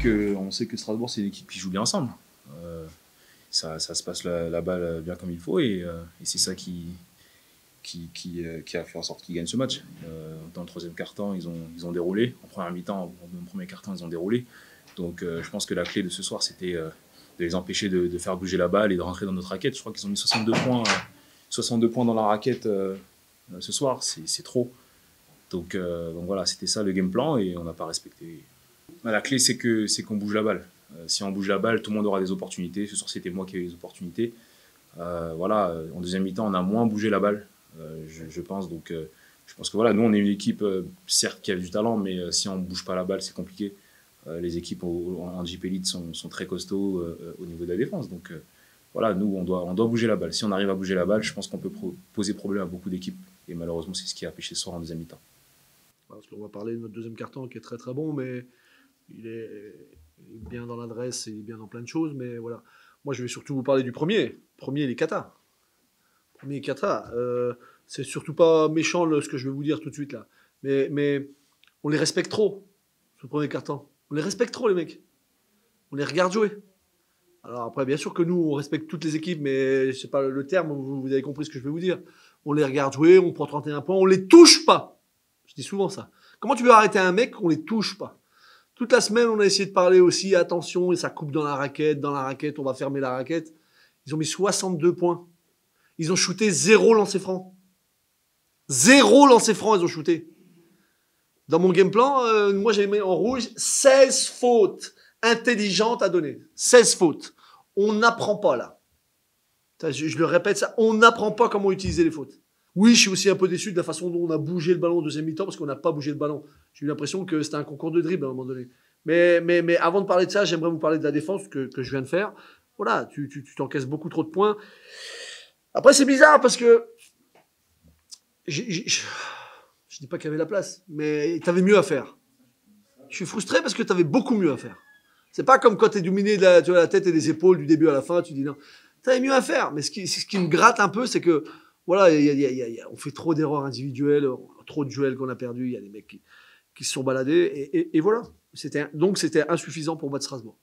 que Strasbourg, c'est une équipe qui joue bien ensemble. Ça se passe la balle bien comme il faut et c'est ça qui a fait en sorte qu'ils gagnent ce match. Dans le troisième quart-temps, ils ont déroulé. En première mi-temps, en premier quart-temps, ils ont déroulé. Donc je pense que la clé de ce soir, c'était de les empêcher de faire bouger la balle et de rentrer dans notre raquette. Je crois qu'ils ont mis 62 points dans la raquette ce soir. C'est trop. Donc voilà, c'était ça le game plan et on n'a pas respecté. La clé, c'est qu'on bouge la balle. Si on bouge la balle, tout le monde aura des opportunités. Ce soir, c'était moi qui ai eu les opportunités. Voilà, en deuxième mi-temps, on a moins bougé la balle, je pense. Donc, je pense que voilà, nous, on est une équipe, certes, qui a du talent, mais si on ne bouge pas la balle, c'est compliqué. Les équipes en JP Elite sont très costauds au niveau de la défense. Donc, voilà, nous, on doit bouger la balle. Si on arrive à bouger la balle, je pense qu'on peut poser problème à beaucoup d'équipes. Et malheureusement, c'est ce qui a empêché ce soir en deuxième mi-temps. Parce qu'on va parler de notre deuxième carton qui est très très bon, mais il est bien dans l'adresse et il est bien dans plein de choses. Mais voilà, moi je vais surtout vous parler du premier. Premier, les kata. Premier, kata. C'est surtout pas méchant ce que je vais vous dire tout de suite là. Mais on les respecte trop, ce premier carton. On les respecte trop, les mecs. On les regarde jouer. Alors après, bien sûr que nous, on respecte toutes les équipes, mais je sais pas le terme, vous avez compris ce que je vais vous dire. On les regarde jouer, on prend 31 points, on les touche pas. Je dis souvent ça. Comment tu veux arrêter un mec qu'on les touche pas? Toute la semaine, on a essayé de parler aussi, attention, et ça coupe dans la raquette, on va fermer la raquette. Ils ont mis 62 points. Ils ont shooté 0 lancer franc. 0 lancer franc, ils ont shooté. Dans mon game plan, moi j'ai mis en rouge 16 fautes intelligentes à donner. 16 fautes. On n'apprend pas là. Je le répète ça, on n'apprend pas comment utiliser les fautes. Oui, je suis aussi un peu déçu de la façon dont on a bougé le ballon au deuxième mi-temps parce qu'on n'a pas bougé le ballon. J'ai eu l'impression que c'était un concours de dribble à un moment donné. Mais avant de parler de ça, j'aimerais vous parler de la défense que je viens de faire. Voilà, tu t'encaisses beaucoup trop de points. Après, c'est bizarre parce que je dis pas qu'il y avait la place, mais tu avais mieux à faire. Je suis frustré parce que tu avais beaucoup mieux à faire. C'est pas comme quand tu es dominé de la tête et des épaules du début à la fin, tu dis non. Tu avais mieux à faire. Mais ce qui me gratte un peu, c'est que voilà, on fait trop d'erreurs individuelles, trop de duels qu'on a perdus. Il y a des mecs qui se sont baladés. Et voilà. Donc, c'était insuffisant pour battre Strasbourg.